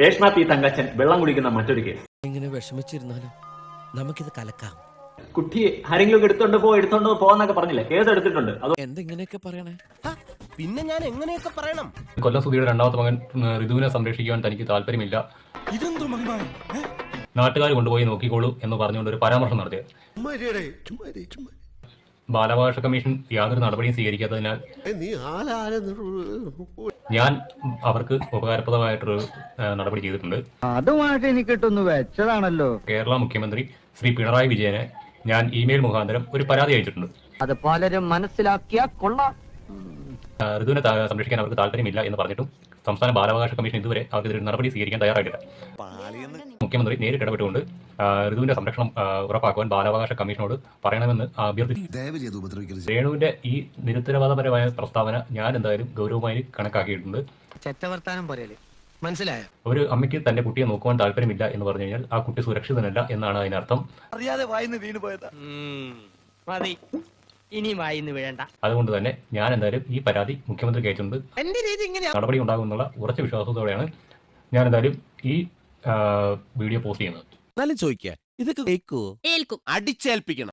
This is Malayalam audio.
രേഷ്മ പി തങ്കച്ചൻ വെള്ളം കുടിക്കുന്ന മറ്റൊരു കേസ്. ഇങ്ങനെ വിഷമിച്ചിരുന്നാലും നമുക്കിത് കലക്കാം. കുട്ടിയെ ആരെങ്കിലും എടുത്തോണ്ട് പോവാന്നൊക്കെ പറഞ്ഞില്ലേ, കേസ് എടുത്തിട്ടുണ്ട്. അത് എന്തെങ്ങനെയൊക്കെ പറയണേ? പിന്നെ ഞാൻ എങ്ങനെയൊക്കെ പറയണം? കൊല്ലം സുധിയുടെ രണ്ടാമത്തെ മകൻ ഋതുവിനെ സംരക്ഷിക്കുവാൻ തനിക്ക് താല്പര്യമില്ല, നാട്ടുകാർ കൊണ്ടുപോയി നോക്കിക്കോളൂ എന്ന് പറഞ്ഞുകൊണ്ട് ഒരു പരാമർശം നടത്തിയത്. ബാലാവകാശ കമ്മീഷൻ യാതൊരു നടപടിയും സ്വീകരിക്കാത്തതിനാൽ ഞാൻ അവർക്ക് ഉപകാരപ്രദമായിട്ടൊരു നടപടി ചെയ്തിട്ടുണ്ട്. അതുമായിട്ട് എനിക്കിട്ടൊന്ന് വെച്ചതാണല്ലോ. കേരള മുഖ്യമന്ത്രി ശ്രീ പിണറായി വിജയനെ ഞാൻ ഇമെയിൽ മുഖാന്തരം ഒരു പരാതി അയച്ചിട്ടുണ്ട്. അത് പലരും മനസ്സിലാക്കിയാ കൊള്ളാം. ഋതുവിനെ സംരക്ഷിക്കാൻ അവർക്ക് താല്പര്യമില്ല എന്ന് പറഞ്ഞിട്ടും സംസ്ഥാന ബാലാവകാശ കമ്മീഷൻ ഇതുവരെ അവർക്കെതിരെ നടപടി സ്വീകരിക്കാൻ തയ്യാറായിട്ടില്ല. മുഖ്യമന്ത്രി നേരിട്ട് ഇടപെട്ടുകൊണ്ട് ഋതുവിന്റെ സംരക്ഷണം ഉറപ്പാക്കുവാൻ ബാലാവകാശ കമ്മീഷനോട് പറയണമെന്ന് അഭ്യർത്ഥിച്ചു. രേണുവിന്റെ ഈ നിരുത്തരവാദപരമായ പ്രസ്താവന ഞാൻ എന്തായാലും ഗൗരവമായി കണക്കാക്കിയിട്ടുണ്ട്. ചെറ്റവർത്താനം പോരല്ലേ, മനസ്സിലായോ? ഒരു അമ്മയ്ക്ക് തന്റെ കുട്ടിയെ നോക്കുവാൻ താല്പര്യമില്ല എന്ന് പറഞ്ഞു കഴിഞ്ഞാൽ ആ കുട്ടി സുരക്ഷിതനല്ല എന്നാണ് അതിനർത്ഥം. അറിയാതെ വായിന്ന് വീണ് പോയതാ. മതി, ഇനി വായിന്ന് വീഴണ്ട. അതുകൊണ്ട് തന്നെ ഞാൻ എന്തായാലും ഈ പരാതി മുഖ്യമന്ത്രിക്ക് അയച്ചിട്ടുണ്ട്. നടപടി ഉണ്ടാകുമെന്നുള്ള ഉറച്ച വിശ്വാസത്തോടെയാണ് ഞാൻ എന്തായാലും ഈ വീഡിയോ പോസ്റ്റ് ചെയ്യുന്നത്. ചോദിക്കുക, ഇതൊക്കെ കേൾക്കുവോ? അടിച്ചേൽപ്പിക്കണം.